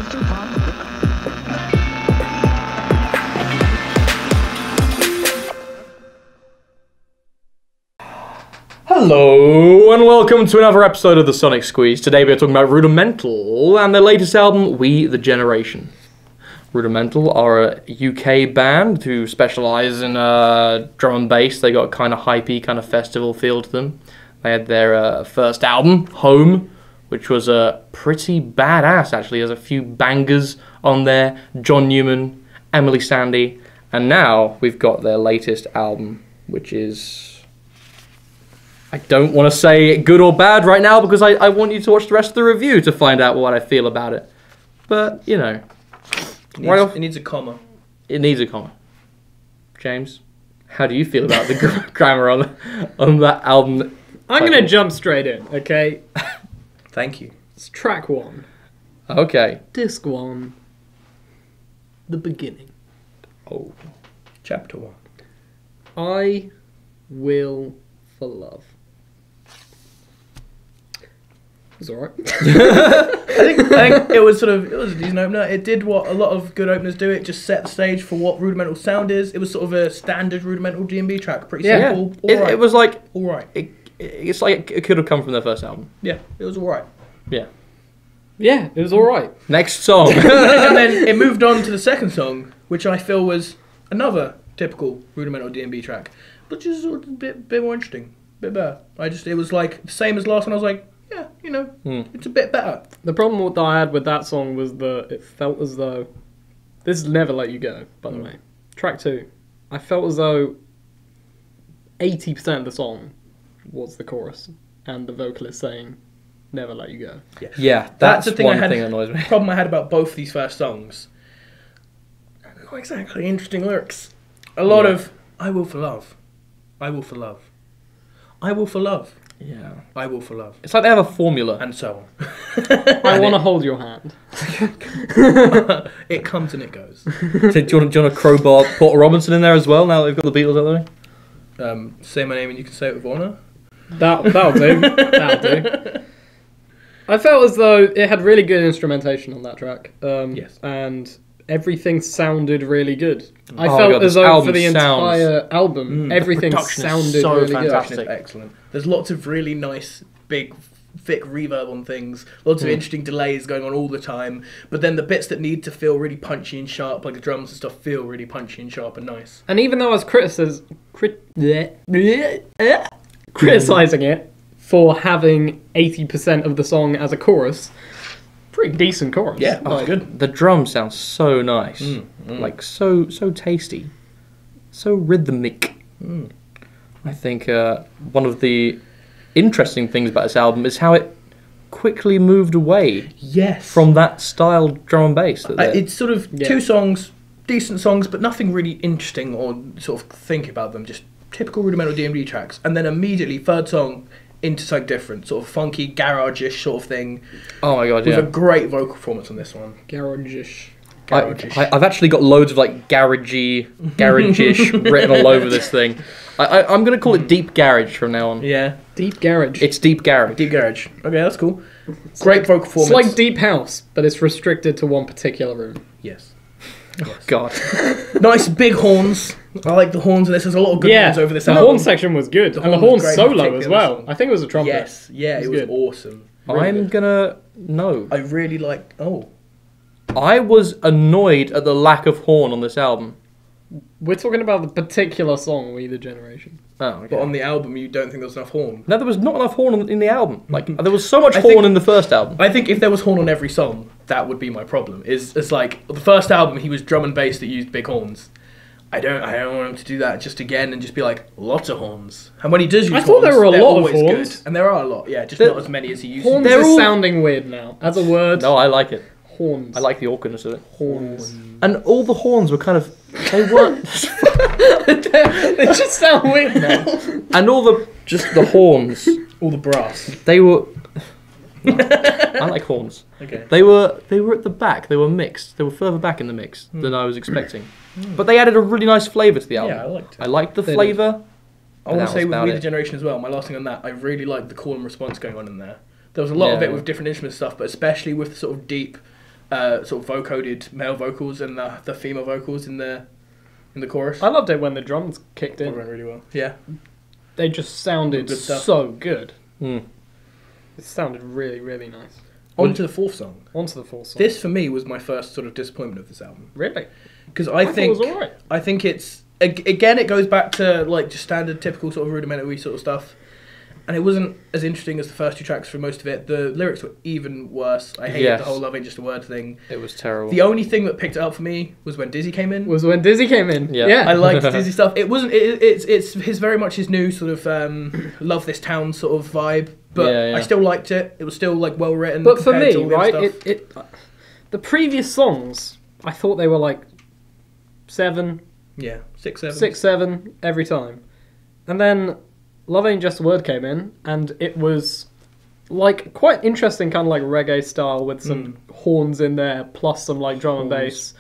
Hello and welcome to another episode of the Sonic Squeeze. Today we are talking about Rudimental and their latest album, We the Generation. Rudimental are a UK band who specialise in drum and bass. They got a kind of hypey, kind of festival feel to them. They had their first album, Home, which was pretty badass actually. There's a few bangers on there. John Newman, Emily Sandé, and now we've got their latest album, which is... I don't want to say good or bad right now because I want you to watch the rest of the review to find out what I feel about it. But, you know. It needs a comma. It needs a comma. James, how do you feel about the grammar on that album? I'm going to jump straight in, okay? Thank you. It's track 1. Okay. Disc 1. The beginning. Oh. Chapter 1. I will for love. It was alright. I think it was a decent opener. It did what a lot of good openers do. It just set the stage for what Rudimental sound is. It was sort of a standard Rudimental D&B track. Pretty simple. Yeah. It was like... Alright. It's like it could have come from their first album. Yeah, it was alright. Yeah. Yeah, it was alright. Next song. And then it moved on to the second song, which I feel was another typical Rudimental D&B track, which is a bit more interesting, a bit better. It was like the same as last one. I was like, yeah, you know, it's a bit better. The problem that I had with that song was that it felt as though... This is Never Let You Go, by the way. Track 2. I felt as though 80% of the song was the chorus and the vocalist saying, Never Let You Go. Yeah, that's the thing one that annoys me. problem I had about both these first songs. Not exactly interesting lyrics. A lot of, I will for love. I will for love. I will for love. Yeah. I will for love. It's like they have a formula. And so on. I want to hold your hand. It comes and it goes. So do you want to crowbar Porter Robinson in there as well, now that we've got the Beatles out there? Say my name and you can say it with honour. That'll do. That'll do. I felt as though it had really good instrumentation on that track. Yes. And everything sounded really good. I Oh felt God, as this though for the album sounds- entire album, everything the production is sounded so really fantastic. good. Excellent. There's lots of really nice, big, thick reverb on things. Lots of interesting delays going on all the time. But then the bits that need to feel really punchy and sharp, like the drums and stuff, feel really punchy and sharp and nice. And even though I was criticizing it for having 80% of the song as a chorus, pretty decent chorus. Yeah, like, good. The drum sounds so nice. Like, so tasty. So rhythmic. I think one of the interesting things about this album is how it quickly moved away from that style drum and bass. It's sort of two songs, decent songs, but nothing really interesting or sort of think about them. Just typical Rudimental D&D tracks. And then immediately, third song, into something different. Sort of funky, garage-ish sort of thing. Oh my God, with a great vocal performance on this one. Garage-ish. I've actually got loads of like garage-ish written all over this thing. I'm going to call it deep garage from now on. Yeah. Deep garage. It's deep garage. Deep garage. Okay, that's cool. Great vocal performance. It's like deep house, but it's restricted to one particular room. Yes. Oh, God. Nice big horns. I like the horns in this. There's a lot of good horns over this the album. horn section was good. And the horn horn was great, solo particularly as on well. this one. I think it was a trumpet. Yes. Yeah, it was good. awesome. Really I'm good. gonna... No. I really like... Oh. I was annoyed at the lack of horn on this album. We're talking about the particular song, We the Generation. Oh, okay. But on the album, you don't think there was enough horn? No, there was not enough horn in the album. Like, there was so much horn in the first album. I think if there was horn on every song, that would be my problem. It's like, the first album, he was drum and bass that used big horns. I don't want him to do that just again and just be like, lots of horns. And when he does use horns, I thought there were a they're lot of always horns. good. And there are a lot, yeah, just not as many as he used to. Horns is sounding weird now. As a word. No, I like it. Horns. I like the awkwardness of it. Horns. And all the horns were kind of... They weren't... They just sound weird now. And all the... Just the horns. All the brass. They were... No, I like horns. Okay. They were at the back. They were mixed. They were further back in the mix than I was expecting. But they added a really nice flavour to the album. Yeah, I liked it. I liked the flavour. I want to say with We the Generation as well, my last thing on that, I really liked the call and response going on in there. There was a lot of it with different instrument stuff, but especially with the sort of deep sort of vocoded male vocals and the female vocals in the chorus. I loved it when the drums kicked It in. went really well. Yeah. They just sounded Good stuff. so good. Mm. It sounded really, really nice. On to the fourth song. On to the fourth song. This for me was my first sort of disappointment of this album. Really? Because I I think thought it was alright. I think it's again it goes back to like just standard typical sort of rudimentary sort of stuff. And it wasn't as interesting as the first two tracks for most of it. The lyrics were even worse. I hated Yes. the whole "love ain't just a word" thing. It was terrible. The only thing that picked it up for me was when Dizzy came in. Was when Dizzy came in. Yeah. Yeah. I liked Dizzy stuff. It wasn't. It's his very much his new sort of love this town sort of vibe. But Yeah, yeah. I still liked it. It was still like well written. But for compared to me, all the other right, stuff. the previous songs, I thought they were like 7, Yeah, 6, 7. 6, 7 every time. And then Love Ain't Just a Word came in, and it was like quite interesting, kind of like reggae style with some horns in there, plus some like drum and bass.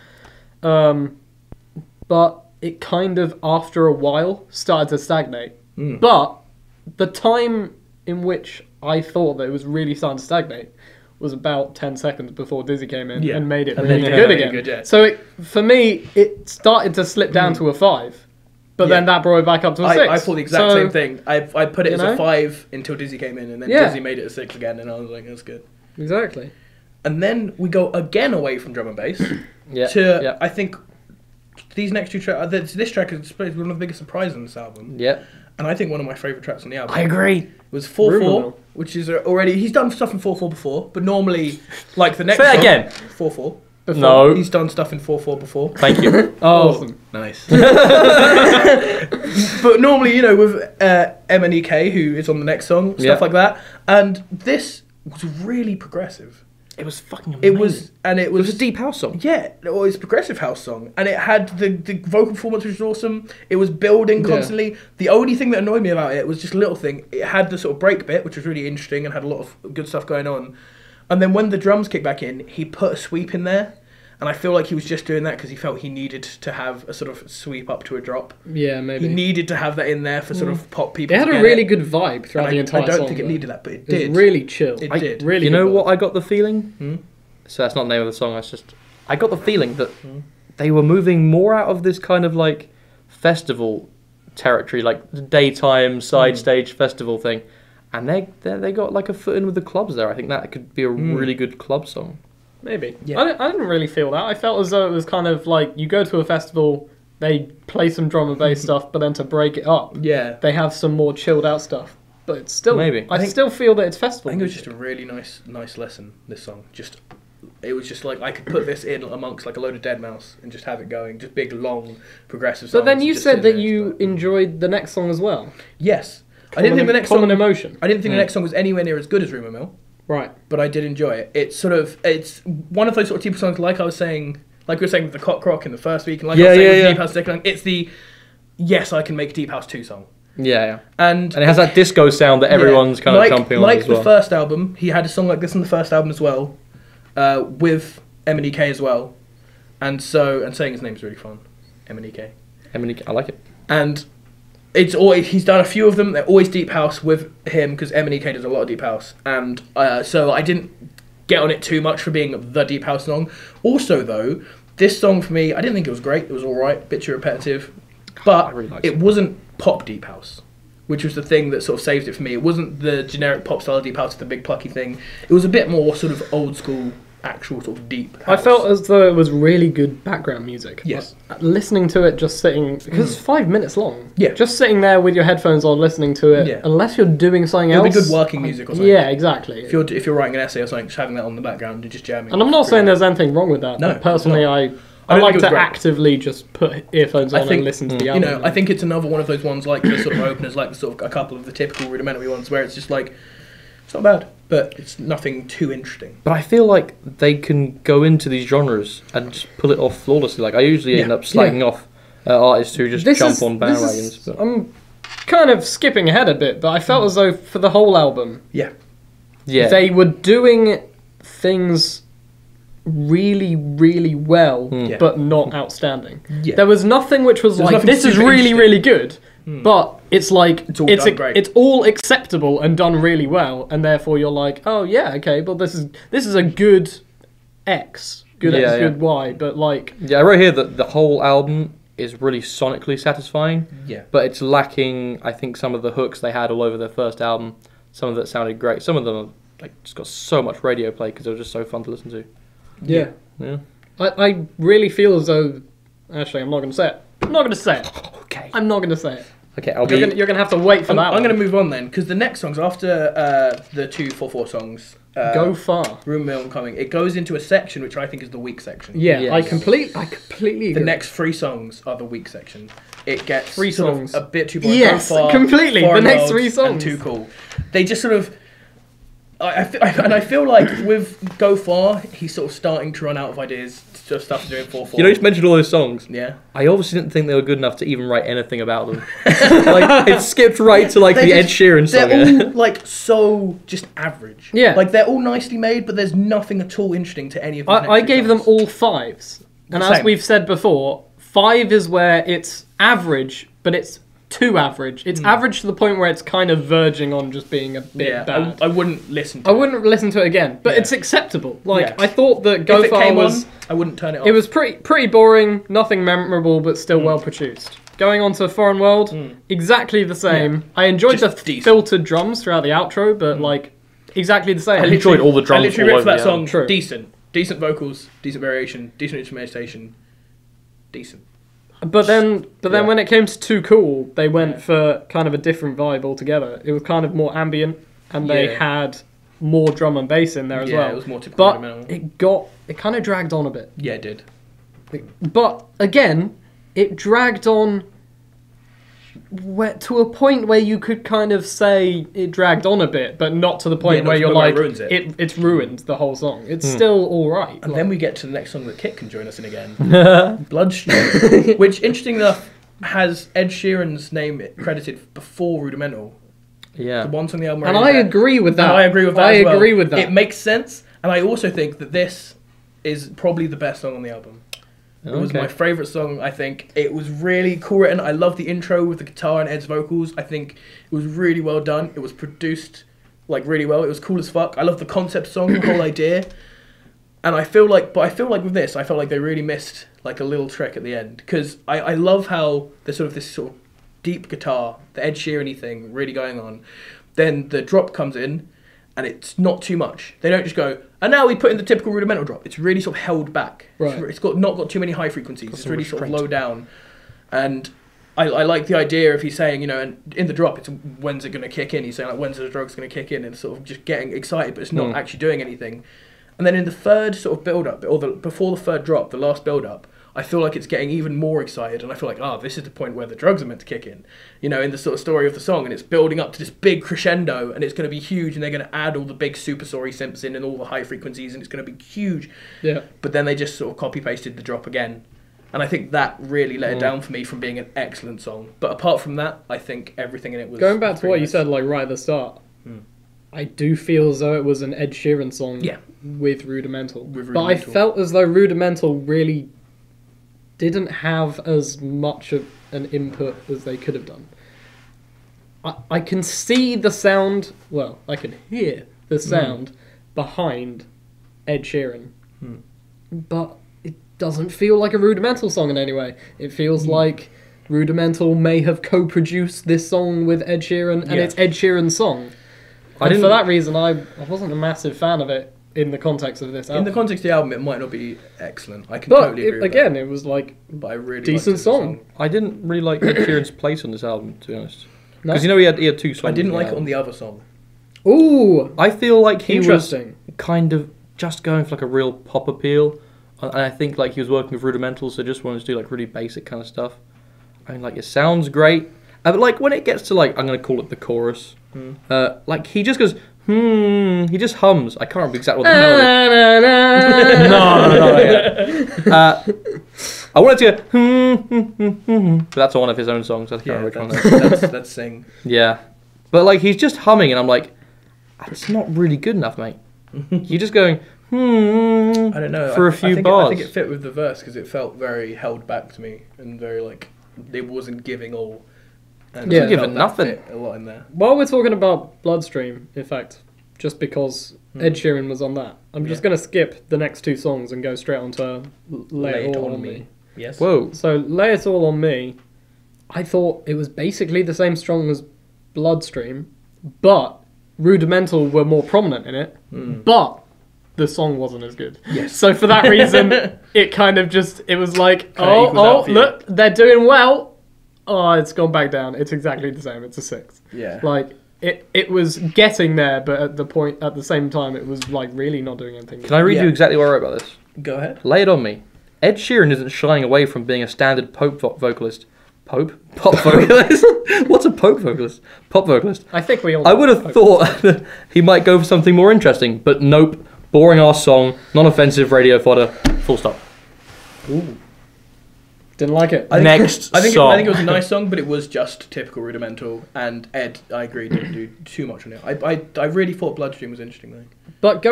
But it kind of, after a while, started to stagnate. But the time in which I thought that it was really starting to stagnate was about 10 seconds before Dizzy came in Yeah. and made it And really then- good yeah, again. really good, yeah. So for me, it started to slip down to a 5. But then Yeah. that brought it back up to a 6. I thought the exact So, same thing. I put it you as know? a 5 until Dizzy came in, and then Yeah. Dizzy made it a 6 again, and I was like, that's good. Exactly. And then we go again away from drum and bass Yeah. to, yeah. I think, these next two tracks. This track is one of the biggest surprises on this album. Yeah. And I think one of my favourite tracks on the album. I agree. Was 4/4, Rumour Mill. which is already... He's done stuff in 4/4 before, but normally, like the next Say that song, again. 4/4. Before. No. He's done stuff in 4/4 before. Thank you. Awesome. Nice. But normally, you know, with MNEK, who is on the next song, stuff Yeah. like that. And this was really progressive. It was fucking amazing. It was a deep house song. Yeah, it was a progressive house song, and it had the vocal performance, which was awesome. It was building constantly. The only thing that annoyed me about it was just a little thing. It had the sort of break bit, which was really interesting and had a lot of good stuff going on. And then when the drums kicked back in, he put a sweep in there, and I feel like he was just doing that because he felt he needed to have a sort of sweep up to a drop. Yeah, maybe. He needed to have that in there for sort of pop people. It had to a get really it. good vibe throughout And the entire I don't song. think it though. needed that, but it It did. was really chill. It did. Really You good know vibe. what I got the feeling? Hmm? So that's not the name of the song. I got the feeling that they were moving more out of this kind of like festival territory, like the daytime side stage festival thing, and they got like a foot in with the clubs there. I think that could be a really good club song. Maybe. Yeah. I didn't really feel that. I felt as though it was kind of like you go to a festival, they play some drum and bass stuff, but then to break it up, Yeah. they have some more chilled out stuff. But it's still, Maybe. I still feel that it's festival. I think it was music. just a really nice lesson. This song, it was just like I could put this in amongst like a load of Dead Mouse and just have it going, just big long progressive. But then songs you just said sitting that there, you just like- enjoyed the next song as well. yes. I didn't think the next Common song. Emotion. I didn't think the next song was anywhere near as good as Rumour Mill, Right. but I did enjoy it. It's one of those sort of typical songs, like I was saying, like we were saying with the Cock Rock in the first week, and like I was saying with Deep House second. It's the yes, I can make Deep House 2 song, Yeah. and And it has that disco sound that everyone's kind of jumping on like as well. the first album, he had a song like this on the first album as well, with MNEK as well, and saying his name is really fun, MNEK. I like it. And he's done a few of them. They're always deep house with him because MNEK does a lot of deep house, and so I didn't get on it too much for being the deep house song. Also, though, this song for me, I didn't think it was great. It was all right, bit too repetitive, but I really liked it it. wasn't pop deep house, which was the thing that sort of saved it for me. It wasn't the generic pop style deep house with the big plucky thing. It was a bit more sort of old school, actual sort of deep I house. felt as though it was really good background music. Yes. Like, listening to it, just sitting, because it's 5 minutes long. Yeah. Just sitting there with your headphones on, listening to it. Yeah. Unless you're doing something It'll be else. good working music or something. Yeah, exactly. if you're writing an essay or something, just having that on the background and just jamming. And I'm not saying there's anything wrong with that. No, but personally, I don't like think it was to great. actively just put earphones on and listen to the you album. know, I think it's another one of those ones like the sort of openers, like the sort of a couple of the typical rudimentary ones where it's just like it's not bad, but it's nothing too interesting. But I feel like they can go into these genres and just pull it off flawlessly. Like I usually end up slagging off artists who just jump on bandwagons. But I'm kind of skipping ahead a bit, but I felt as though for the whole album, Yeah, they were doing things really, really well, Yeah. but not outstanding. Yeah. There was nothing which was There was like, nothing this is super really, interesting. really good, but it's like, It's all done great. it's all acceptable and done really well, and therefore you're like, oh yeah, okay, but this is a good X, good Yeah, X, yeah. good Y, but like Yeah, I wrote here that the whole album is really sonically satisfying, Yeah. but it's lacking, I think, some of the hooks they had all over their first album. Some of that sounded great. Some of them are, like, just got so much radio play because they were just so fun to listen to. yeah. Yeah. I really feel as though actually I'm not going to say it. I'm not going to say it. Okay. I'm not going to say it. Okay, You're gonna have to wait for that. I'm one. going to move on then, because the next songs after the 244 songs, Go far. Rumour Mill and Coming, it goes into a section which I think is the weak section. Yeah, Yes. I completely agree. The next 3 songs are the weak section. It gets 3 sort songs. of a bit too boring. Yes, Go Far, completely. The Foreign next World, 3 songs. and Too Cool. They just sort of. I feel like with Go Far, he's sort of starting to run out of ideas of stuff to do in 4/4. You know, you just mentioned all those songs. Yeah. I obviously didn't think they were good enough to even write anything about them. Like, it skipped right to, like, the Ed Sheeran song. They're all, like, so just average. Yeah. Like, they're all nicely made, but there's nothing at all interesting to any of them. I gave them all 5s, and as Same. we've said before, 5 is where it's average, but it's too average. It's average to the point where it's kind of verging on just being a bit bad. I wouldn't listen to I it. wouldn't listen to it again, but Yeah. it's acceptable. Like Yes. I thought that Go If it Far came was, on, I wouldn't turn it off. it was pretty boring, nothing memorable, but still well produced. Going on to Foreign World, exactly the same. I enjoyed Just the decent. filtered drums throughout the outro, but like exactly the same. I enjoyed all the drums I literally all wrote for over that the song, album. True. decent vocals, decent variation, decent instrumentation, decent. But then Yeah. when it came to Too Cool, they went for kind of a different vibe altogether. It was kind of more ambient, and they Yeah. had more drum and bass in there as Yeah, well. it was more typical But Rudimental. it kind of dragged on a bit. Yeah, it did. But again, it dragged on to a point where you could kind of say it dragged on a bit, but not to the point Yeah, not where to you're the point where like, it ruins it. it's ruined the whole song. It's still all right. And then we get to the next song that Kit can join us in again. Bloodstream. Which, interesting enough, has Ed Sheeran's name credited before Rudimental. Yeah. The one song on the album. And where I he's agree with that. And I agree with that I as well. agree with that. It makes sense, and I also think that this is probably the best song on the album. It was Okay. my favourite song, I think. It was really cool written. I love the intro with the guitar and Ed's vocals. I think it was really well done. It was produced, like, really well. It was cool as fuck. I love the concept song, the whole idea. And I feel like with this, I felt like they really missed, like, a little trick at the end. Because I love how there's sort of this sort of deep guitar, the Ed Sheeran-y thing really going on. Then the drop comes in, and it's not too much. They don't just go, and now we put in the typical Rudimental drop. It's really sort of held back. Right. It's not got too many high frequencies. It's some really sort of restraint. low down. And I like the idea of he's saying, you know, and in the drop, it's when's it going to kick in? He's saying, like, when's the drugs going to kick in? And sort of just getting excited, but it's not actually doing anything. And then in the third sort of build-up, or before the third drop, the last build-up, I feel like it's getting even more excited, and I feel like, this is the point where the drugs are meant to kick in, you know, in the sort of story of the song, and it's building up to this big crescendo, and it's going to be huge, and they're going to add all the big super sorry synths in and all the high frequencies, and it's going to be huge. Yeah. But then they just sort of copy-pasted the drop again, and I think that really let it down for me from being an excellent song. But apart from that, I think everything in it was... Going back to pretty what you nice. said, like right at the start, I do feel as though it was an Ed Sheeran song Yeah. with Rudimental. With But I Rudimental. felt as though Rudimental really didn't have as much of an input as they could have done. I can see the sound, well, I can hear the sound behind Ed Sheeran. But it doesn't feel like a Rudimental song in any way. It feels like Rudimental may have co-produced this song with Ed Sheeran, and Yeah. it's Ed Sheeran's song. And didn't- for that reason, I wasn't a massive fan of it in the context of this In album. the context of the album, it might not be excellent. I can but totally agree with again, it was like that. But I really decent liked it as a song. I didn't really like Ed Sheeran's place on this album, to be honest. No? Because, you know, he had 2 songs. I didn't on the like it album. on the other song. Ooh, I feel like he was interesting. kind of just going for like a real pop appeal, and I think like he was working with Rudimental, so just wanted to do like really basic kind of stuff. I mean, like it sounds great, but like when it gets to like I'm gonna call it the chorus, like he just goes he just hums. I can't remember exactly what the melody. No. I wanted to go but that's one of his own songs. I can't Yeah, remember which one. that's Sing. Yeah, but like he's just humming, and I'm like, it's not really good enough, mate. You're just going I don't know. for a I few think bars. I think it fit with the verse because it felt very held back to me and very like it wasn't giving all. And Yeah. I felt Giving that nothing. fit a lot in there. While we're talking about Bloodstream, in fact, just because Ed Sheeran was on that. I'm just going to skip the next 2 songs and go straight on to Lay It All On Me. Yes. Whoa. So Lay It All On Me, I thought it was basically the same song as Bloodstream, but Rudimental were more prominent in it, but the song wasn't as good. Yes. So for that reason, it kind of just, it was like, Kinda equals out for you. look, they're doing well. Oh, it's gone back down. It's exactly the same. It's a 6. Yeah. Like, it was getting there, but at the same time, it was like really not doing anything. Can I read Yeah. you exactly what I wrote about this? Go ahead. Lay it on me. Ed Sheeran isn't shying away from being a standard pop vocalist. Pop vocalist? What's a pop vocalist? Pop vocalist. I think we all. I would have thought he might go for something more interesting, but nope. Boring ass song, non-offensive radio fodder. Full stop. Ooh. Didn't like it. Next I think song. it was a nice song, but it was just typical Rudimental. And Ed, I agree, didn't do too much on it. I really thought Bloodstream was interesting though. But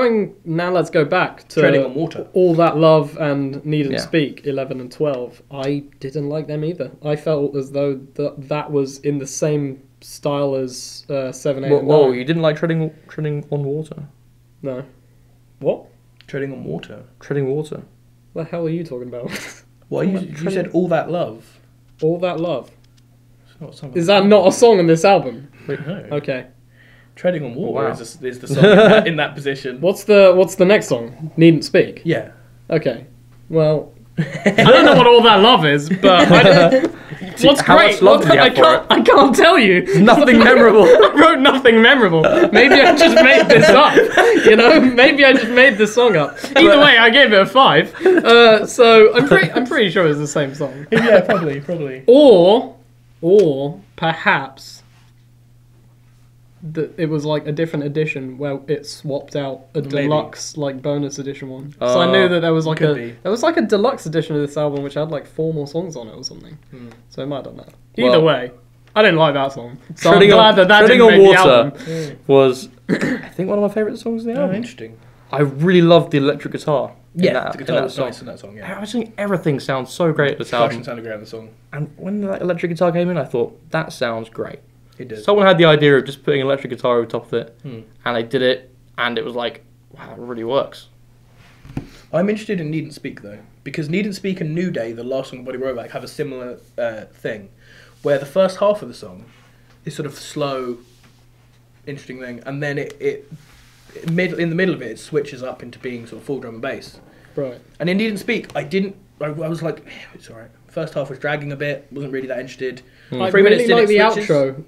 let's go back to Treading on Water. All That Love and Needn't Yeah. Speak, 11 and 12. I didn't like them either. I felt as though that was in the same style as 7, 8, and 9. Whoa, you didn't like treading on water? No. What? Treading on Water. Treading water. What the hell are you talking about? Well, you said All That Love. All That Love. It's not a song. Is that not a song on this album? No. Okay. Treading on Water wow. is the song in that position. What's the next song? Needn't Speak. Yeah. Okay. Well, I don't know what All That Love is, but what's how great? much love did you have for I can't tell you. Nothing memorable. I wrote nothing memorable. Maybe I just made this up. You know, maybe I just made this song up. Either way, I gave it a 5. So I'm pretty sure it's the same song. Yeah, probably. Or perhaps it was like a different edition where it swapped out a deluxe like bonus edition one. So I knew that there was like a deluxe edition of this album which had like 4 more songs on it or something. So it might have done that. Either way, I didn't like that song. So I'm glad that Treading didn't on make the Water album. was, I think, one of my favourite songs in the Oh, album. interesting. I really loved the electric guitar. Yeah, in the guitar that was song. nice in that song, yeah. I think everything sounds so great at this Percussion album. sounded great on the song. And when that electric guitar came in, I thought, that sounds great. It did. Someone had the idea of just putting an electric guitar over top of it, Hmm. and they did it, and it was like, wow, it really works. I'm interested in Needn't Speak though, because Needn't Speak and New Day, the last song Body Rollback, have a similar thing, where the first half of the song is sort of slow, interesting thing, and then in the middle of it switches up into being sort of full drum and bass. Right. And in Needn't Speak, I was like, it's alright. First half was dragging a bit, wasn't really that interested. I 3 minutes really in, like it the switches. outro,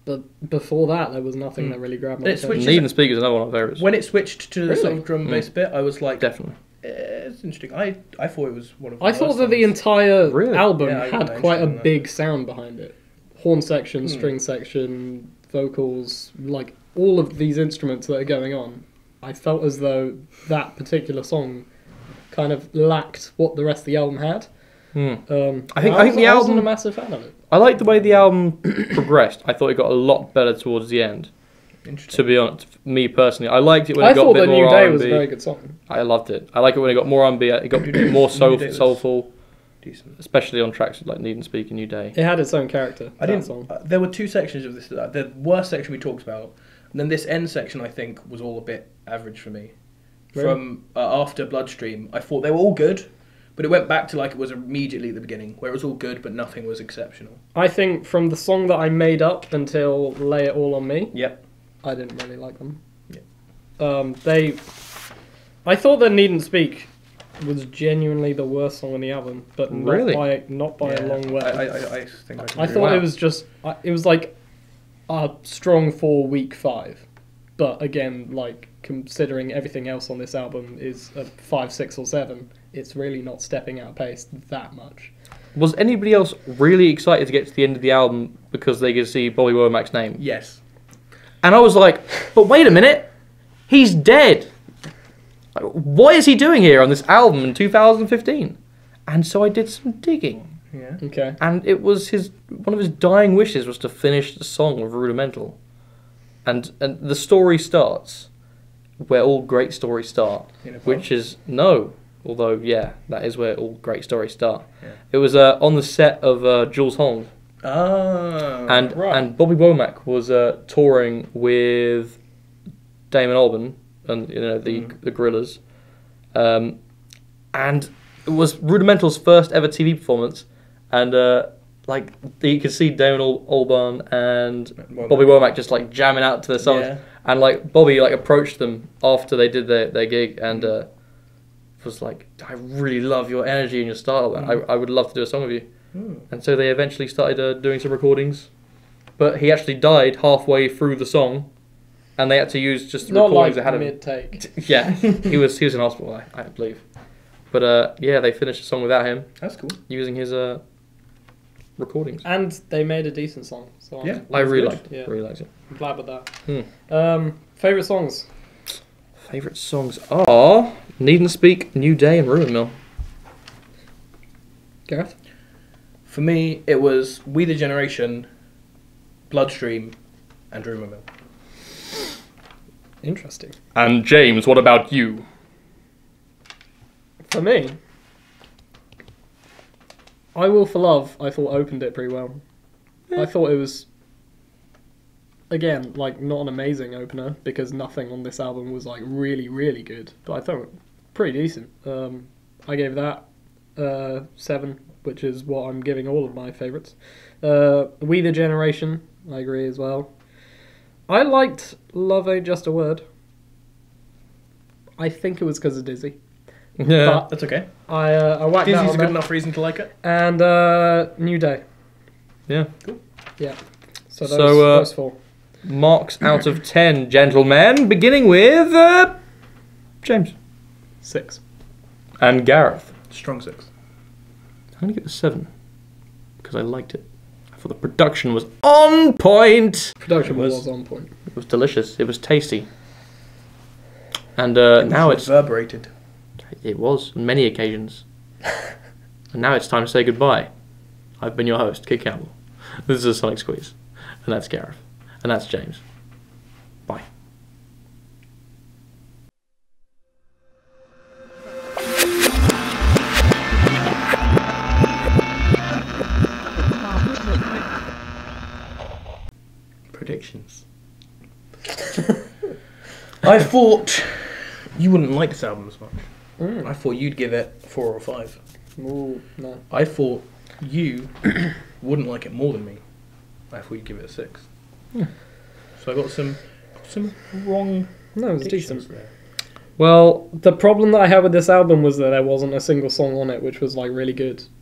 but before that there was nothing that really grabbed my It attention. switches- Needn't Speak is another one of my favourites. When it switched to the Really? sort of drum and bass bit, I was like, Definitely. it's interesting. I thought it was one of the I thought worst that the songs. entire Really? album Yeah, I got had that quite a interested in that. big sound behind it. Horn section, string section, vocals, like all of these instruments that are going on. I felt as though that particular song kind of lacked what the rest of the album had. Hmm. I think the wasn't a album- massive fan of it. I liked the way the album progressed. I thought it got a lot better towards the end. Interesting. To be honest, me personally, I liked it when I it got a thought bit that more New Day R&B. was a very good song. I loved it. I like it when it got more R&B. It got more New Day was- soulful, Decent. especially on tracks like Needn't Speak and New Day. It had its own character. I that didn't. song. There were 2 sections of this. The worst section we talked about, and then this end section I think was all a bit average for me. Really? From after Bloodstream, I thought they were all good, but it went back to like it was immediately at the beginning, where it was all good but nothing was exceptional. I think from the song that I made up until Lay It All On Me, Yep. I didn't really like them. Yeah. I thought that Needn't Speak was genuinely the worst song on the album, but Really? not by a long way. I think I I agree. thought Wow. it was just, it was like a strong 4 week 5. But again, like considering everything else on this album is a 5, 6 or 7, it's really not stepping out of pace that much. Was anybody else really excited to get to the end of the album because they could see Bobby Womack's name? Yes. And I was like, but wait a minute, he's dead. Like, what is he doing here on this album in 2015? And so I did some digging. Yeah. Okay. And it was one of his dying wishes was to finish the song with Rudimental. And the story starts where all great stories start, In a pub? which is although yeah, that is where all great stories start. Yeah. It was on the set of Jules Holland, Oh. and right. and Bobby Womack was touring with Damon Albarn and the Gorillas, and it was Rudimental's first ever TV performance, and you could see Damon Albarn and Bobby Womack just like jamming out to their songs, and like Bobby like approached them after they did their gig and was like, I really love your energy and your style, and I would love to do a song with you. And so they eventually started doing some recordings, but he actually died halfway through the song, and they had to use just the recordings they had of him. Mid-take. Yeah, he was in hospital, I believe. But they finished the song without him. That's cool. Using his recordings. And they made a decent song. So I really liked it. Yeah. Really liked it. I'm glad with that. Favourite songs? Favourite songs are Needn't Speak, New Day, and Rumour Mill. Gareth? For me, it was We the Generation, Bloodstream, and Rumour Mill. Interesting. And James, what about you? For me, I Will For Love, I thought opened it pretty well. I thought it was, again, like not an amazing opener because nothing on this album was like really, really good. But I thought it was pretty decent. I gave that 7, which is what I'm giving all of my favourites. We the Generation, I agree as well. I liked Love Ain't Just a Word. I think it was because of Dizzy. Yeah, but that's okay. I whacked Dizzy's that on a good there. enough reason to like it. And New Day. Yeah. Cool. Yeah. So those 4. Marks out of 10, gentlemen, beginning with James. 6. And Gareth. Strong 6. I'm going to give it a 7 because I liked it. I thought the production was on point. Production was on point. It was delicious. It was tasty. And now it's... reverberated. It was, on many occasions. And now it's time to say goodbye. I've been your host, Kit Campbell. This is a Sonic Squeeze. And that's Gareth. And that's James. Bye. Predictions. I thought you wouldn't like this album as much. I thought you'd give it 4 or 5. Ooh, no. I thought you wouldn't like it more than me. I thought you'd give it a 6. So I got some wrong. No, it was predictions decent. there. Well, the problem that I had with this album was that there wasn't a single song on it which was like really good.